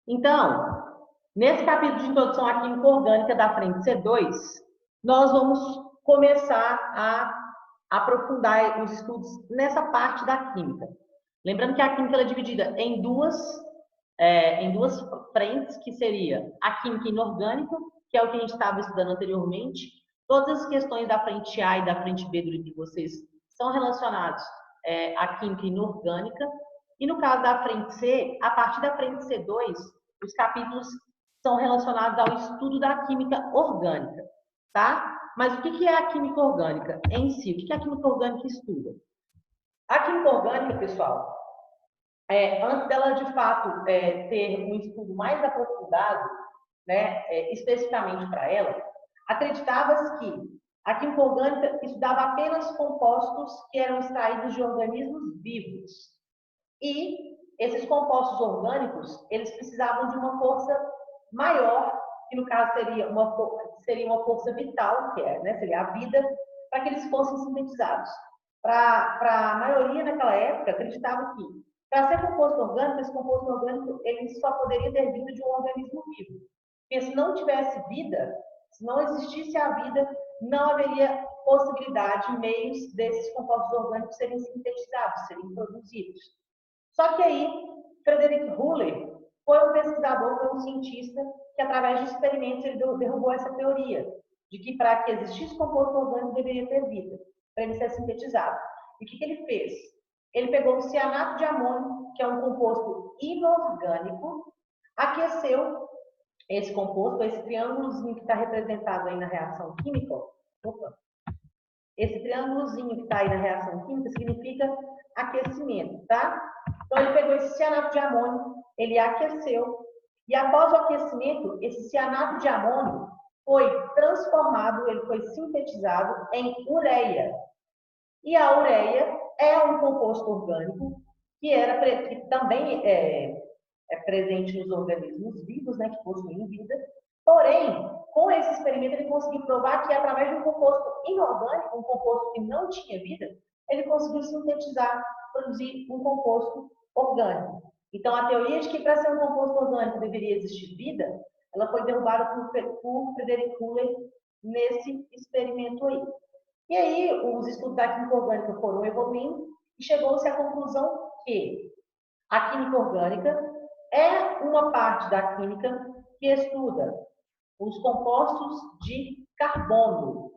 Então, nesse capítulo de introdução à química orgânica da frente C2, nós vamos começar a aprofundar os estudos nessa parte da química. Lembrando que a química é dividida em duas frentes, que seria a química inorgânica, que é o que a gente estava estudando anteriormente. Todas as questões da frente A e da frente B do livro de vocês são relacionadas à química inorgânica. E no caso da frente C, a partir da frente C2, os capítulos são relacionados ao estudo da química orgânica, tá? Mas o que é a química orgânica em si? O que a química orgânica estuda? A química orgânica, pessoal, antes dela de fato ter um estudo mais aprofundado, né, especificamente para ela, acreditava-se que a química orgânica estudava apenas compostos que eram extraídos de organismos vivos. E esses compostos orgânicos, eles precisavam de uma força maior, que no caso seria uma força vital, seria a vida, para que eles fossem sintetizados. Para a maioria naquela época, acreditava que, para ser composto orgânico, esse composto orgânico ele só poderia ter vindo de um organismo vivo. Porque se não tivesse vida, se não existisse a vida, não haveria possibilidade, meios desses compostos orgânicos serem sintetizados, serem produzidos. Só que aí, Frederick Ruller foi um pesquisador, foi um cientista que, através de experimentos, ele derrubou essa teoria de que para que existisse composto orgânico deveria ter vida, para ele ser sintetizado. E o que ele fez? Ele pegou o cianato de amônio, que é um composto inorgânico, aqueceu esse composto, esse triângulozinho que está representado aí na reação química. Opa. Esse triângulozinho que está aí na reação química significa aquecimento, tá? Então, ele pegou esse cianato de amônio, ele aqueceu, e após o aquecimento, esse cianato de amônio foi transformado, ele foi sintetizado em ureia. E a ureia é um composto orgânico que também é presente nos organismos vivos, né, que possuem vida. Porém, com esse experimento, ele conseguiu provar que, através de um composto inorgânico, um composto que não tinha vida, ele conseguiu sintetizar, produzir um composto orgânico. Então, a teoria de que para ser um composto orgânico deveria existir vida, ela foi derrubada por Frederick Ruller nesse experimento aí. E aí, os estudos da química orgânica foram evoluindo e chegou-se à conclusão que a química orgânica é uma parte da química que estuda os compostos de carbono,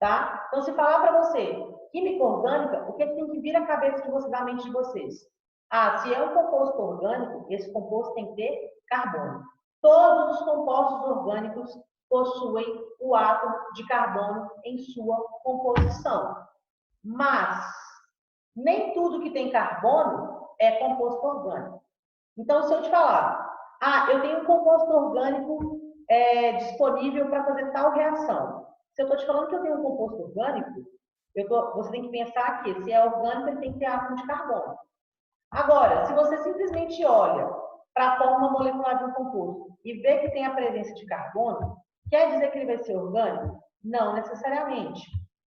tá? Então, se falar para você química orgânica, o que tem que vir à cabeça de vocês, da mente de vocês? Ah, se é um composto orgânico, esse composto tem que ter carbono. Todos os compostos orgânicos possuem o átomo de carbono em sua composição. Mas nem tudo que tem carbono é composto orgânico. Então, se eu te falar, eu tenho um composto orgânico disponível para fazer tal reação. Se eu estou te falando que eu tenho um composto orgânico, você tem que pensar que se é orgânico, ele tem que ter átomo de carbono. Agora, se você simplesmente olha para a forma molecular de um composto e vê que tem a presença de carbono, quer dizer que ele vai ser orgânico? Não necessariamente.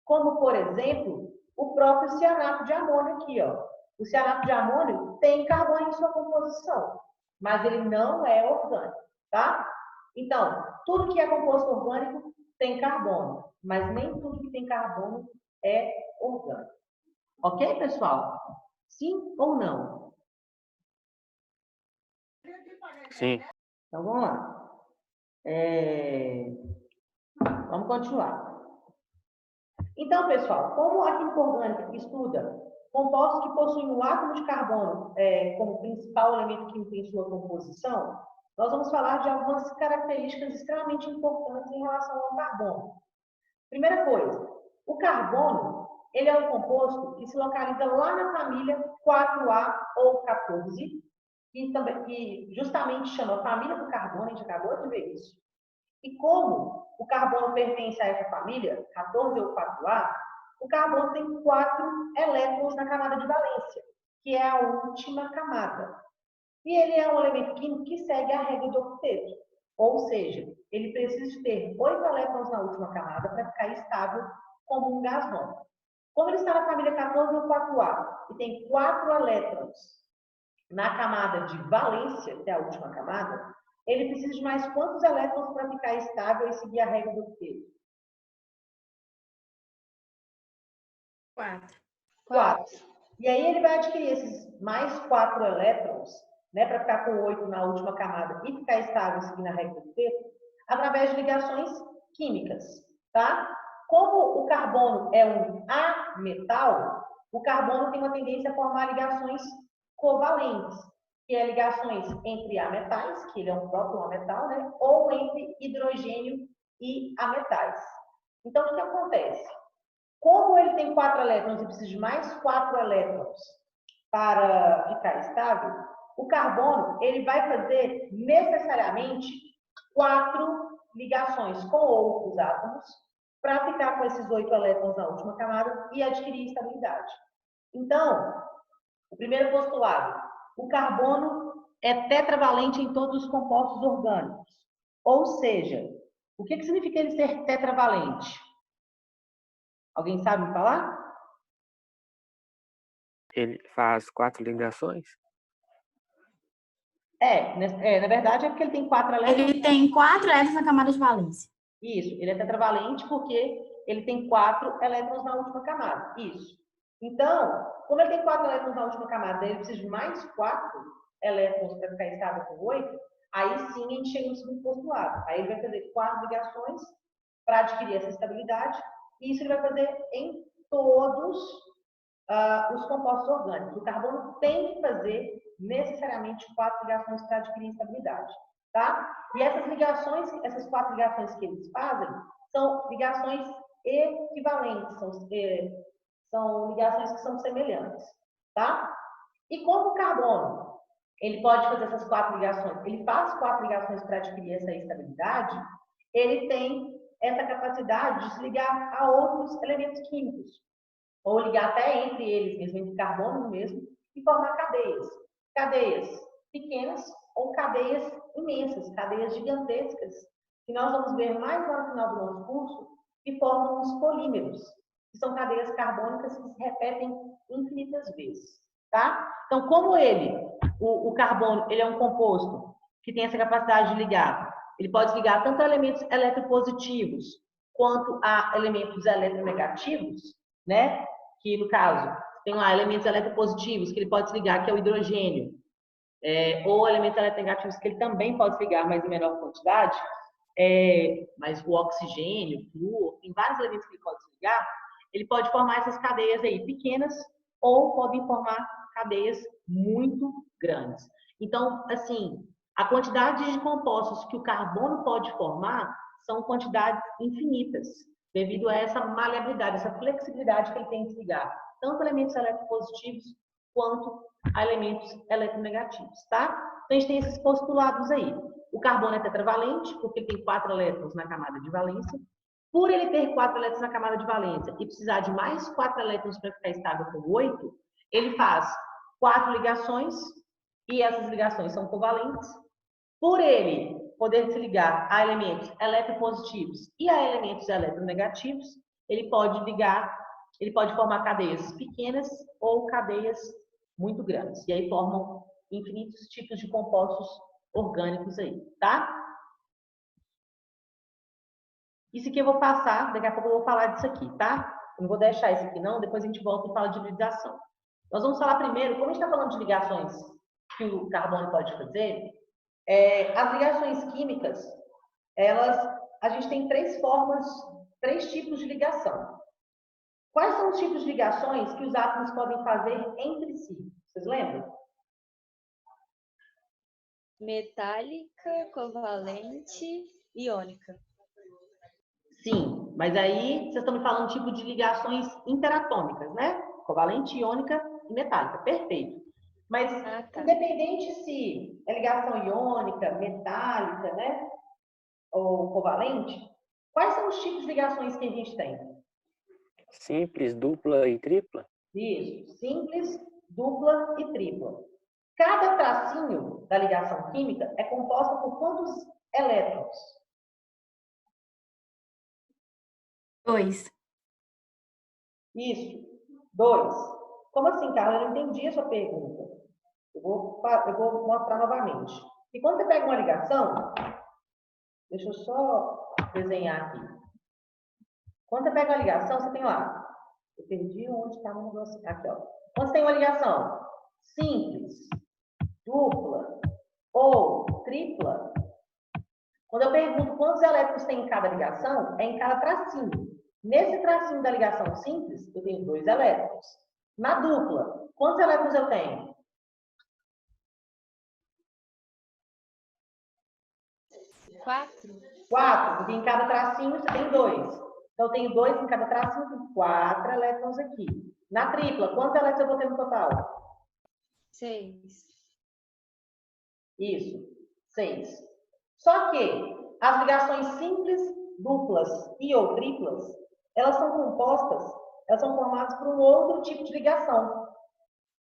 Como, por exemplo, o próprio cianato de amônio aqui, ó. O cianato de amônio tem carbono em sua composição, mas ele não é orgânico, tá? Então, tudo que é composto orgânico tem carbono, mas nem tudo que tem carbono é orgânico. Ok, pessoal? Sim ou não? Sim. Então, vamos lá. Vamos continuar. Então, pessoal, como a química orgânica estuda compostos que possuem o átomo de carbono como principal elemento químico em sua composição, nós vamos falar de algumas características extremamente importantes em relação ao carbono. Primeira coisa, o carbono ele é um composto que se localiza lá na família 4A ou 14, que justamente chama família do carbono, a gente acabou de ver isso. E como o carbono pertence a essa família, 14 ou 4A, o carbono tem 4 elétrons na camada de valência, que é a última camada. E ele é um elemento químico que segue a regra do octeto. Ou seja, ele precisa ter 8 elétrons na última camada para ficar estável como um gás novo. Como ele está na família 14 ou 4A e tem 4 elétrons na camada de valência, que é a última camada, ele precisa de mais quantos elétrons para ficar estável e seguir a regra do octeto? 4. 4. E aí ele vai adquirir esses mais 4 elétrons, né, para ficar com 8 na última camada e ficar estável seguindo a regra do octeto, através de ligações químicas, tá? Como o carbono é um ametal, o carbono tem uma tendência a formar ligações covalentes, que é ligações entre ametais, que ele é um próprio ametal, né? Ou entre hidrogênio e ametais. Então, o que acontece? Como ele tem 4 elétrons e precisa de mais 4 elétrons para ficar estável, o carbono ele vai fazer necessariamente 4 ligações com outros átomos para ficar com esses 8 elétrons na última camada e adquirir estabilidade. Então, o primeiro postulado, o carbono é tetravalente em todos os compostos orgânicos. Ou seja, o que significa ele ser tetravalente? Alguém sabe me falar? Ele faz 4 ligações? Na verdade é porque ele tem 4 elétrons. Ele tem 4 elétrons na camada de valência. Isso, ele é tetravalente porque ele tem 4 elétrons na última camada. Isso. Então, como ele tem 4 elétrons na última camada, ele precisa de mais 4 elétrons para ficar estável com 8, aí sim a gente chega no segundo postulado. Aí ele vai fazer 4 ligações para adquirir essa estabilidade, e isso ele vai fazer em todos os compostos orgânicos. O carbono tem que fazer necessariamente 4 ligações para adquirir estabilidade, tá? E essas ligações, essas 4 ligações que eles fazem, são ligações equivalentes, são ligações que são semelhantes, tá? E como o carbono, ele pode fazer essas 4 ligações, ele faz 4 ligações para adquirir essa estabilidade, ele tem essa capacidade de se ligar a outros elementos químicos, ou ligar até entre eles mesmo, entre carbonos mesmo, e formar cadeias. Cadeias pequenas ou cadeias imensas, cadeias gigantescas, que nós vamos ver mais lá no final do nosso curso, que formam os polímeros, que são cadeias carbônicas que se repetem infinitas vezes, tá? Então, como o carbono, ele é um composto que tem essa capacidade de ligar, ele pode se ligar tanto a elementos eletropositivos quanto a elementos eletronegativos, né? Que no caso tem lá elementos eletropositivos que ele pode se ligar, que é o hidrogênio, ou elementos eletronegativos que ele também pode se ligar, mas em menor quantidade, mas o oxigênio, o flúor, tem vários elementos que ele pode se ligar, ele pode formar essas cadeias aí pequenas ou podem formar cadeias muito grandes. Então, assim, a quantidade de compostos que o carbono pode formar são quantidades infinitas, devido a essa maleabilidade, essa flexibilidade que ele tem de se ligar, tanto a elementos eletropositivos quanto a elementos eletronegativos, tá? Então, a gente tem esses postulados aí. O carbono é tetravalente, porque ele tem 4 elétrons na camada de valência. Por ele ter 4 elétrons na camada de valência e precisar de mais 4 elétrons para ficar estável com 8, ele faz 4 ligações, e essas ligações são covalentes. Por ele poder se ligar a elementos eletropositivos e a elementos eletronegativos, ele pode formar cadeias pequenas ou cadeias muito grandes. E aí formam infinitos tipos de compostos orgânicos aí, tá? Isso aqui eu vou passar, daqui a pouco eu vou falar disso aqui, tá? Eu não vou deixar isso aqui não, depois a gente volta e fala de hibridização. Nós vamos falar primeiro, como a gente está falando de ligações que o carbono pode fazer, as ligações químicas, a gente tem 3 formas, 3 tipos de ligação. Quais são os tipos de ligações que os átomos podem fazer entre si? Vocês lembram? Metálica, covalente, iônica. Sim, mas aí vocês estão me falando tipo de ligações interatômicas, né? Covalente, iônica e metálica. Perfeito. Mas tá. Independente se é ligação iônica, metálica, né? Ou covalente, quais são os tipos de ligações que a gente tem? Simples, dupla e tripla? Isso, simples, dupla e tripla. Cada tracinho da ligação química é composta por quantos elétrons? 2. Isso, 2. Como assim, Carla? Eu não entendi a sua pergunta. Eu vou mostrar novamente. E quando você pega uma ligação, deixa eu só desenhar aqui. Quando você pega uma ligação, você tem lá. Eu perdi onde estava o negócio. Aqui, ó. Quando você tem uma ligação simples, dupla ou tripla, quando eu pergunto quantos elétrons tem em cada ligação, é em cada tracinho. Nesse tracinho da ligação simples, eu tenho 2 elétrons. Na dupla, quantos elétrons eu tenho? 4. 4, porque em cada tracinho você tem 2. Então, eu tenho 2 em cada tracinho, tem 4 elétrons aqui. Na tripla, quantos elétrons eu vou ter no total? 6. Isso, 6. Só que as ligações simples, duplas e ou triplas, elas são formadas por um outro tipo de ligação,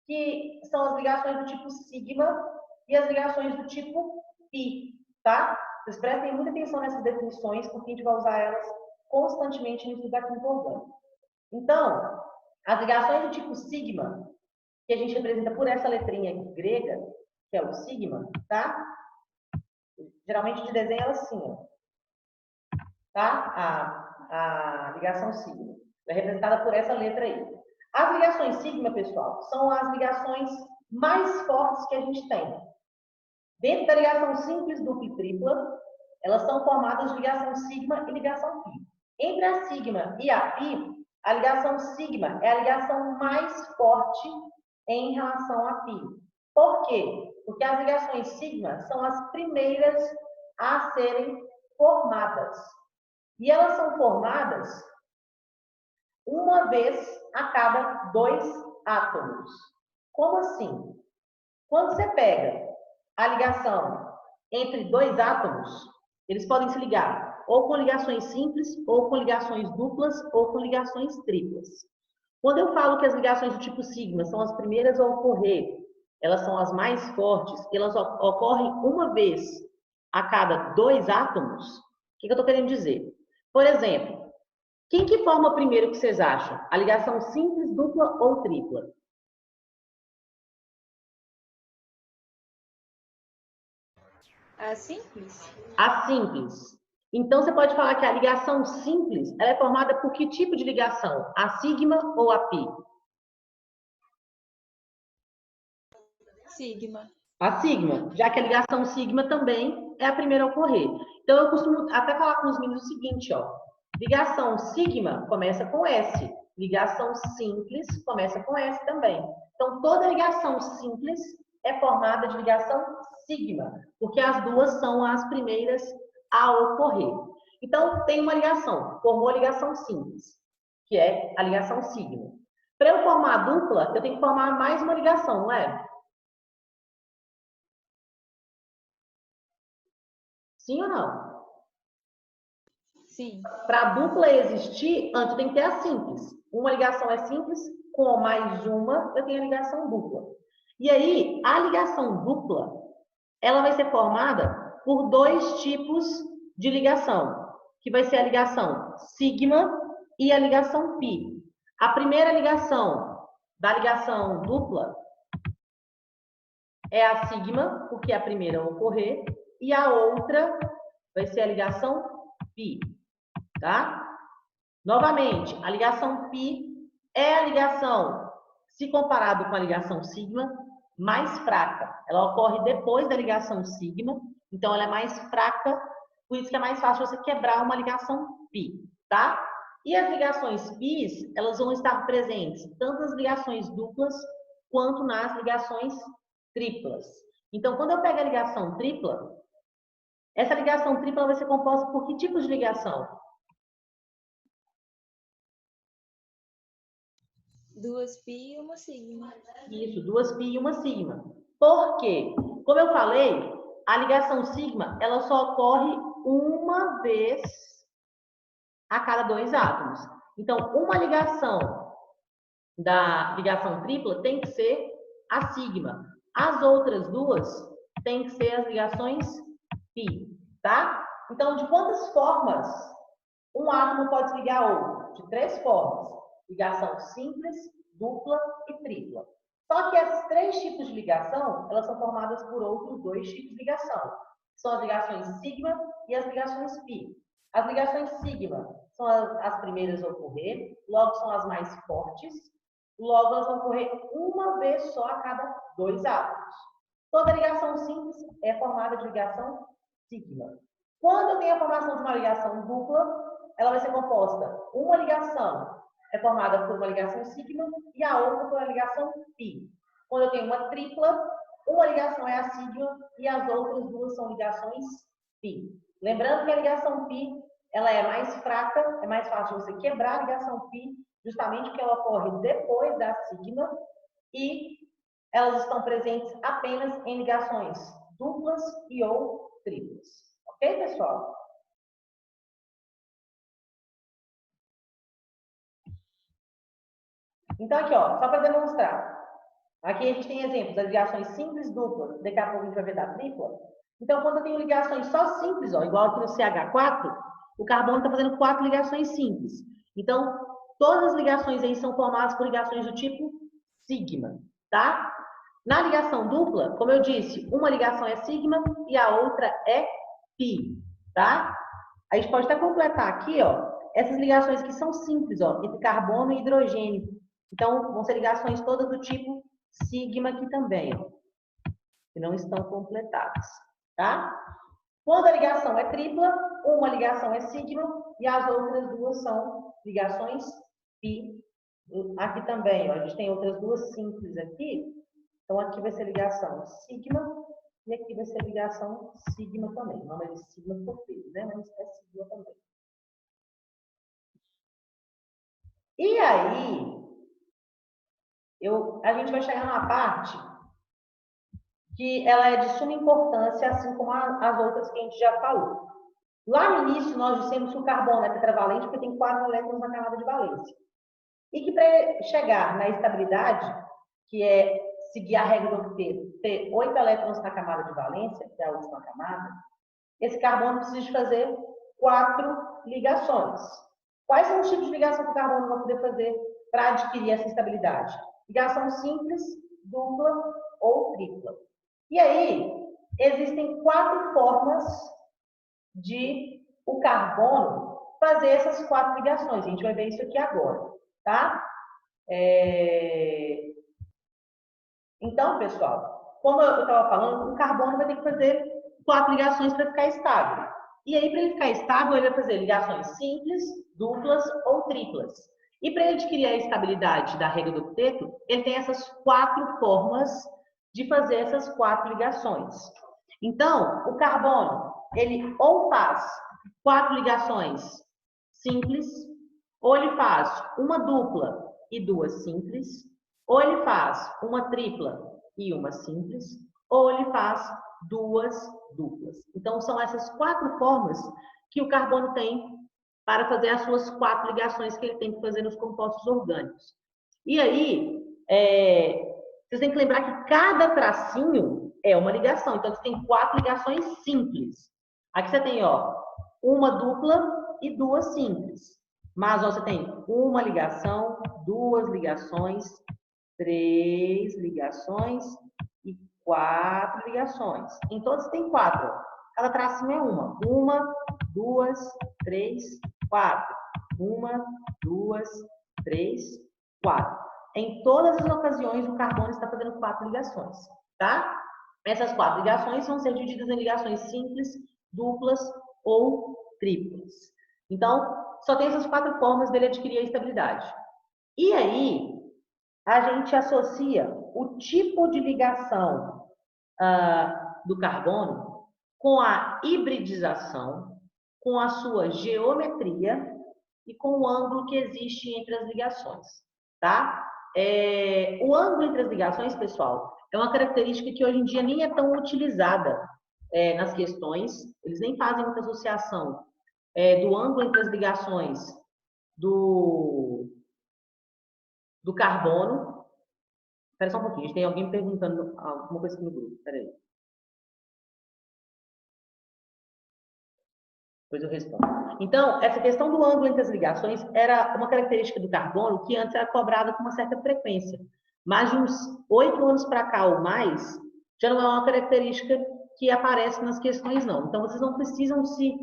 que são as ligações do tipo sigma e as ligações do tipo pi, tá? Vocês prestem muita atenção nessas definições, porque a gente vai usar elas constantemente no estudo da química orgânica. Então, as ligações do tipo sigma, que a gente representa por essa letrinha aqui grega, que é o sigma, tá? Geralmente a gente desenha ela assim, ó. Tá? A ligação sigma. É representada por essa letra aí. As ligações sigma, pessoal, são as ligações mais fortes que a gente tem. Dentro da ligação simples, dupla e tripla, elas são formadas de ligação sigma e ligação pi. Entre a sigma e a pi, a ligação sigma é a ligação mais forte em relação a pi. Por quê? Porque as ligações sigma são as primeiras a serem formadas. E elas são formadas uma vez a cada 2 átomos. Como assim? Quando você pega a ligação entre 2 átomos, eles podem se ligar ou com ligações simples, ou com ligações duplas, ou com ligações triplas. Quando eu falo que as ligações do tipo sigma são as primeiras a ocorrer, elas são as mais fortes, elas ocorrem uma vez a cada 2 átomos, o que eu estou querendo dizer? Por exemplo, quem que forma primeiro que vocês acham? A ligação simples, dupla ou tripla? A simples? A simples. Então, você pode falar que a ligação simples ela é formada por que tipo de ligação? A sigma ou a pi? Sigma. A sigma, já que a ligação sigma também é a primeira a ocorrer. Então, eu costumo até falar com os meninos o seguinte, ó. Ligação sigma começa com S. Ligação simples começa com S também. Então, toda ligação simples é formada de ligação sigma, porque as duas são as primeiras a ocorrer. Então, tem uma ligação, formou a ligação simples, que é a ligação sigma. Para eu formar a dupla, eu tenho que formar mais uma ligação, não é? Sim ou não? Sim. Para a dupla existir, antes tem que ter a simples. Uma ligação é simples, com mais uma, eu tenho a ligação dupla. E aí, a ligação dupla, ela vai ser formada por 2 tipos de ligação, que vai ser a ligação sigma e a ligação pi. A primeira ligação da ligação dupla é a sigma, porque é a primeira a ocorrer, e a outra vai ser a ligação pi, tá? Novamente, a ligação pi é a ligação, se comparado com a ligação sigma, mais fraca. Ela ocorre depois da ligação sigma, então ela é mais fraca, por isso que é mais fácil você quebrar uma ligação pi, tá? E as ligações pis, elas vão estar presentes tanto nas ligações duplas quanto nas ligações triplas. Então, quando eu pego a ligação tripla, essa ligação tripla vai ser composta por que tipos de ligação? 2 pi e uma sigma. Isso, 2 pi e uma sigma. Por quê? Como eu falei, a ligação sigma, ela só ocorre uma vez a cada 2 átomos. Então, uma ligação da ligação tripla tem que ser a sigma. As outras duas tem que ser as ligações pi, tá? Então, de quantas formas um átomo pode se ligar a outro? De 3 formas. Ligação simples, dupla e tripla. Só que esses 3 tipos de ligação, elas são formadas por outros 2 tipos de ligação. São as ligações sigma e as ligações pi. As ligações sigma são as primeiras a ocorrer, logo são as mais fortes, logo elas vão ocorrer uma vez só a cada 2 átomos. Toda ligação simples é formada de ligação sigma. Quando eu tenho a formação de uma ligação dupla, ela vai ser composta, uma ligação é formada por uma ligação sigma e a outra por uma ligação pi. Quando eu tenho uma tripla, uma ligação é a sigma e as outras 2 são ligações pi. Lembrando que a ligação pi, ela é mais fraca, é mais fácil você quebrar a ligação pi, justamente porque ela ocorre depois da sigma e elas estão presentes apenas em ligações duplas e ou triplas. Ok, pessoal? Então, aqui, ó, só para demonstrar. Aqui a gente tem exemplos das ligações simples, duplas. Daqui a pouco a gente vai ver da tripla. Então, quando eu tenho ligações só simples, ó, igual aqui no CH4, o carbono está fazendo 4 ligações simples. Então, todas as ligações aí são formadas por ligações do tipo sigma, tá? Na ligação dupla, como eu disse, uma ligação é sigma e a outra é pi, tá? A gente pode até completar aqui, ó, essas ligações que são simples, ó, entre carbono e hidrogênio. Então, vão ser ligações todas do tipo sigma aqui também, ó, que não estão completadas, tá? Quando a ligação é tripla, uma ligação é sigma e as outras 2 são ligações pi. Aqui também, ó, a gente tem outras 2 simples aqui. Então, aqui vai ser ligação sigma e aqui vai ser ligação sigma também. O nome é de sigma por feio, né? Mas é sigma também. E aí, a gente vai chegar numa parte que ela é de suma importância, assim como as outras que a gente já falou. Lá no início, nós dissemos que o carbono é tetravalente porque tem 4 elétrons na camada de valência. E que para chegar na estabilidade, que é seguir a regra do octeto, ter 8 elétrons na camada de valência, que é a última camada, esse carbono precisa de fazer 4 ligações. Quais são os tipos de ligação que o carbono vai poder fazer para adquirir essa estabilidade? Ligação simples, dupla ou tripla. E aí, existem 4 formas de o carbono fazer essas 4 ligações. A gente vai ver isso aqui agora, tá? Então, pessoal, como eu estava falando, o carbono vai ter que fazer 4 ligações para ficar estável. E aí, para ele ficar estável, ele vai fazer ligações simples, duplas ou triplas. E para ele adquirir a estabilidade da regra do octeto, ele tem essas 4 formas de fazer essas 4 ligações. Então, o carbono, ele ou faz 4 ligações simples, ou ele faz uma dupla e 2 simples, ou ele faz uma tripla e uma simples, ou ele faz 2 duplas. Então, são essas 4 formas que o carbono tem para fazer as suas 4 ligações que ele tem que fazer nos compostos orgânicos. E aí, vocês têm que lembrar que cada tracinho é uma ligação. Então, você tem 4 ligações simples. Aqui você tem, ó, uma dupla e 2 simples. Mas ó, você tem uma ligação, 2 ligações, 3 ligações e 4 ligações. Em todos tem 4. Cada tracinho é uma. 1, 2, 3, 4. 1, 2, 3, 4. Em todas as ocasiões, o carbono está fazendo 4 ligações, tá? Essas 4 ligações vão ser divididas em ligações simples, duplas ou triplas. Então, só tem essas 4 formas dele adquirir a estabilidade. E aí, a gente associa o tipo de ligação do carbono com a hibridização, com a sua geometria e com o ângulo que existe entre as ligações, tá? O ângulo entre as ligações, pessoal, é uma característica que hoje em dia nem é tão utilizada nas questões. Eles nem fazem muita associação do ângulo entre as ligações do carbono. Espera só um pouquinho, tem alguém perguntando alguma coisa aqui no grupo. Espera aí. Depois eu respondo. Então, essa questão do ângulo entre as ligações era uma característica do carbono que antes era cobrada com uma certa frequência. mais de uns 8 anos para cá ou mais, já não é uma característica que aparece nas questões, não. Então, vocês não precisam se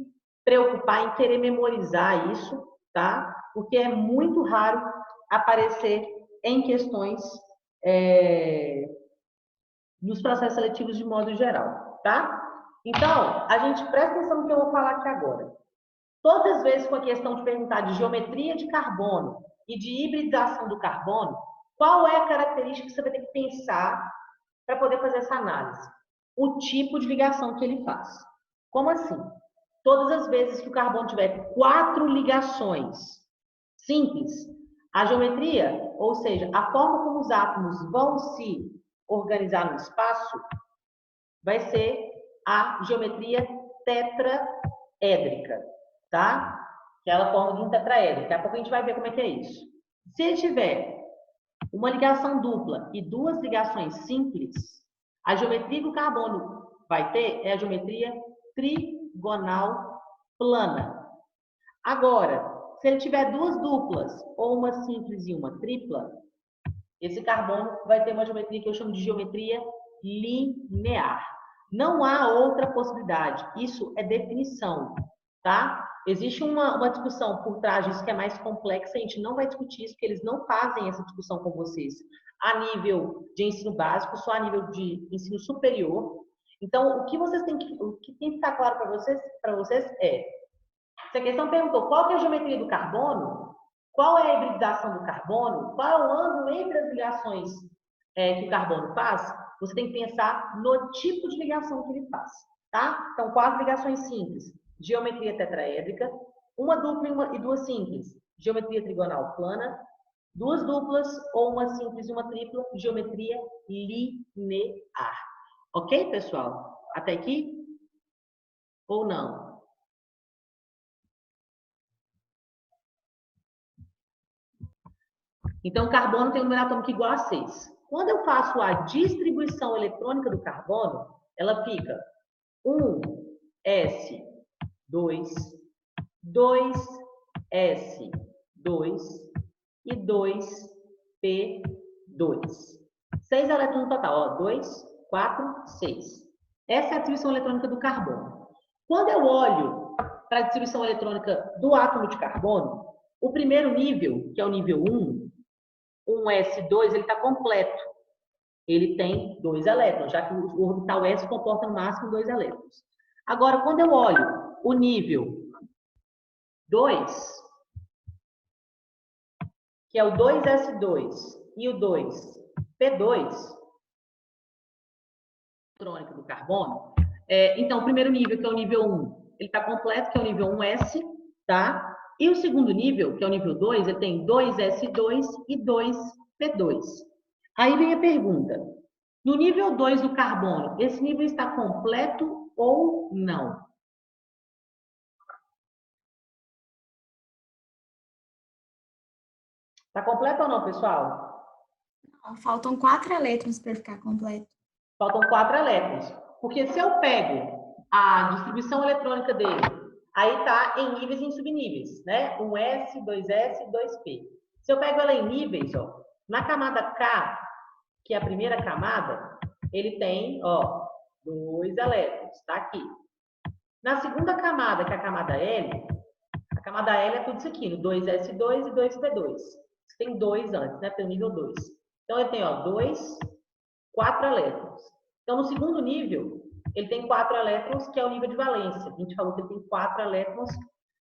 preocupar em querer memorizar isso, tá? Porque é muito raro aparecer em questões nos processos seletivos de modo geral, tá? Então, a gente presta atenção no que eu vou falar aqui agora. Todas as vezes com a questão de perguntar de geometria de carbono e de hibridização do carbono, qual é a característica que você vai ter que pensar para poder fazer essa análise? O tipo de ligação que ele faz. Como assim? Todas as vezes que o carbono tiver 4 ligações simples, a geometria, ou seja, a forma como os átomos vão se organizar no espaço, vai ser a geometria tetraédrica, tá? Que é a forma de um tetraedro. Daqui a pouco a gente vai ver como é que é isso. Se ele tiver uma ligação dupla e 2 ligações simples, a geometria que o carbono vai ter é a geometria trigonal plana. Agora, se ele tiver 2 duplas, ou uma simples e uma tripla, esse carbono vai ter uma geometria que eu chamo de geometria linear. Não há outra possibilidade. Isso é definição, tá? Existe uma discussão por trás disso que é mais complexa. A gente não vai discutir isso, porque eles não fazem essa discussão com vocês a nível de ensino básico, só a nível de ensino superior. Então, o que tem que ficar claro para vocês é, se a questão perguntou qual que é a geometria do carbono, qual é a hibridização do carbono, qual é o ângulo entre as ligações que o carbono faz, você tem que pensar no tipo de ligação que ele faz, tá? Então, 4 ligações simples, geometria tetraédrica, uma dupla e 2 simples, geometria trigonal plana, 2 duplas ou uma simples e uma tripla, geometria linear. Ok, pessoal? Até aqui? Ou não? Então, o carbono tem um número atômico igual a 6. Quando eu faço a distribuição eletrônica do carbono, ela fica 1s, 2, 2s2 e 2p2. 6 elétrons no total, ó, 2, 4, 6. Essa é a distribuição eletrônica do carbono. Quando eu olho para a distribuição eletrônica do átomo de carbono, o primeiro nível, que é o nível 1, 1s2, ele está completo. Ele tem 2 elétrons, já que o orbital S comporta no máximo 2 elétrons. Agora, quando eu olho o nível 2, que é o 2s2 e o 2p2, eletrônica do carbono, então, o primeiro nível, que é o nível 1, ele está completo, que é o nível 1s, tá? E o segundo nível, que é o nível 2, ele tem 2s2 e 2p2. Aí vem a pergunta. No nível 2 do carbono, esse nível está completo ou não? Está completo ou não, pessoal? Não, faltam 4 elétrons para ficar completo. Faltam 4 elétrons. Porque se eu pego a distribuição eletrônica dele, aí está em níveis e em subníveis, né? 1s, 2s e 2p. Se eu pego ela em níveis, ó, na camada K, que é a primeira camada, ele tem, ó, 2 elétrons, tá aqui. Na segunda camada, que é a camada L é tudo isso aqui, no 2s2 e 2p2. Tem 2 antes, né? Tem o nível 2. Então, ele tem, ó, 2, 4 elétrons. Então, no segundo nível, ele tem 4 elétrons, que é o nível de valência. A gente falou que ele tem 4 elétrons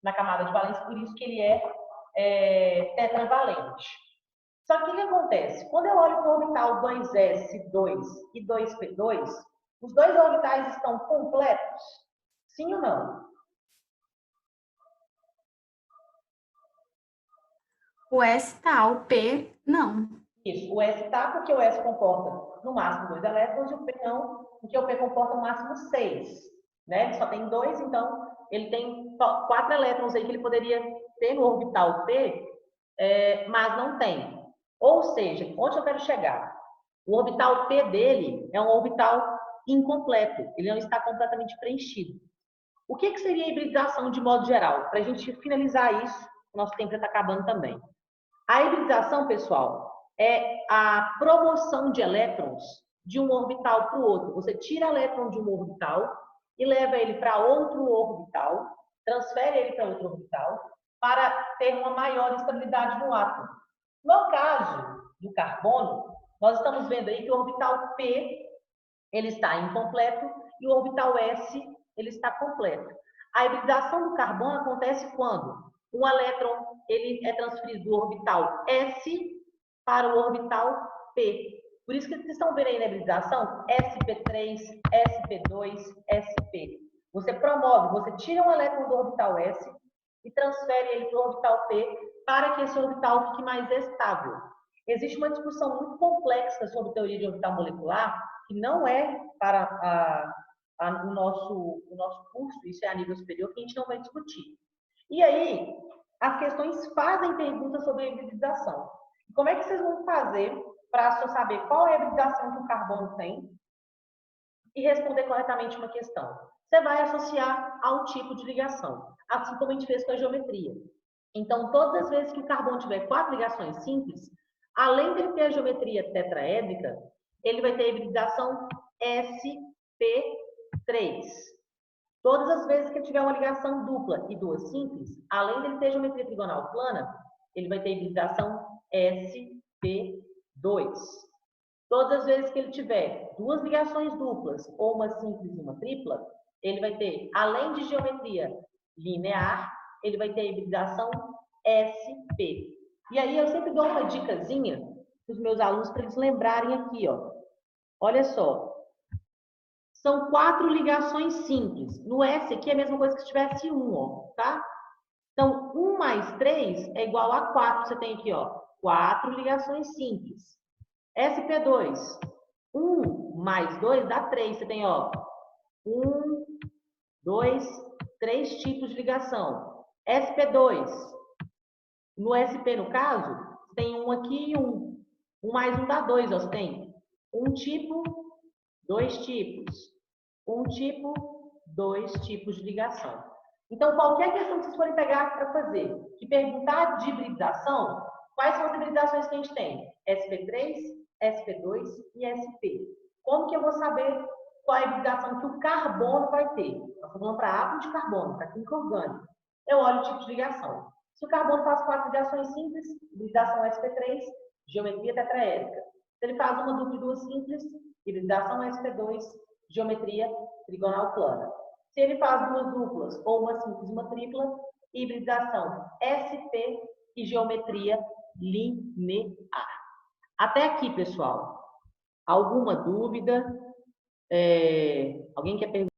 na camada de valência, por isso que ele é tetravalente. Só que o que acontece? Quando eu olho para o orbital 2s2 e 2p2, os dois orbitais estão completos? Sim ou não? O S tá, o P não. Isso, o S tá porque o S comporta no máximo 2 elétrons e o P não, porque o P comporta no máximo 6. Né? Ele só tem 2, então ele tem 4 elétrons aí que ele poderia ter no orbital P, mas não tem. Ou seja, onde eu quero chegar? O orbital P dele é um orbital incompleto, ele não está completamente preenchido. O que seria a hibridização de modo geral? Para a gente finalizar isso, o nosso tempo já está acabando também. A hibridização, pessoal, é a promoção de elétrons de um orbital para o outro. Você tira elétron de um orbital e leva ele para outro orbital, transfere ele para outro orbital, para ter uma maior estabilidade no átomo. No caso do carbono, nós estamos vendo aí que o orbital P ele está incompleto e o orbital S ele está completo. A hibridação do carbono acontece quando um elétron ele é transferido do orbital S para o orbital P. Por isso que vocês estão vendo aí na hibridação sp3, sp2, sp. Você promove, você tira um elétron do orbital S e transfere ele para o orbital P para que esse orbital fique mais estável. Existe uma discussão muito complexa sobre teoria de orbital molecular, que não é para o nosso curso, isso é a nível superior, que a gente não vai discutir. E aí, as questões fazem perguntas sobre a hibridização. Como é que vocês vão fazer para saber qual é a hibridização que o carbono tem e responder corretamente uma questão? Você vai associar a um tipo de ligação, assim como a gente fez com a geometria. Então, todas as vezes que o carbono tiver 4 ligações simples, além de ele ter a geometria tetraédrica, ele vai ter a hibridização sp3. Todas as vezes que ele tiver uma ligação dupla e 2 simples, além de ele ter geometria trigonal plana, ele vai ter a hibridização sp2. Todas as vezes que ele tiver 2 ligações duplas, ou uma simples e uma tripla, ele vai ter, além de geometria linear, ele vai ter a hibridação sp. E aí eu sempre dou uma dicasinha para os meus alunos para eles lembrarem aqui, ó. Olha só. São 4 ligações simples. No S aqui é a mesma coisa que se tivesse 1, ó, tá? Então, 1 mais 3 é igual a 4. Você tem aqui, ó, 4 ligações simples. sp2. 1 mais 2 dá 3. Você tem, ó, 1, 2, 3 tipos de ligação. sp2. No SP, no caso, tem 1 aqui e 1. 1 mais 1 dá 2, ó. Você tem 1 tipo, 2 tipos. 1 tipo, 2 tipos de ligação. Então, qualquer questão que vocês forem pegar para fazer, de perguntar de hibridização, quais são as hibridizações que a gente tem? sp3, sp2 e sp. Como que eu vou saber qual é a hibridização que o carbono vai ter? Nós estamos falando para átomo de carbono, para química orgânica. Eu olho o tipo de ligação. Se o carbono faz 4 ligações simples, hibridização sp3, geometria tetraédrica. Se ele faz uma dupla e 2 simples, hibridização sp2, geometria trigonal plana. Se ele faz 2 duplas ou uma simples e uma tripla, hibridização sp e geometria linear. Até aqui, pessoal. Alguma dúvida? Alguém quer perguntar?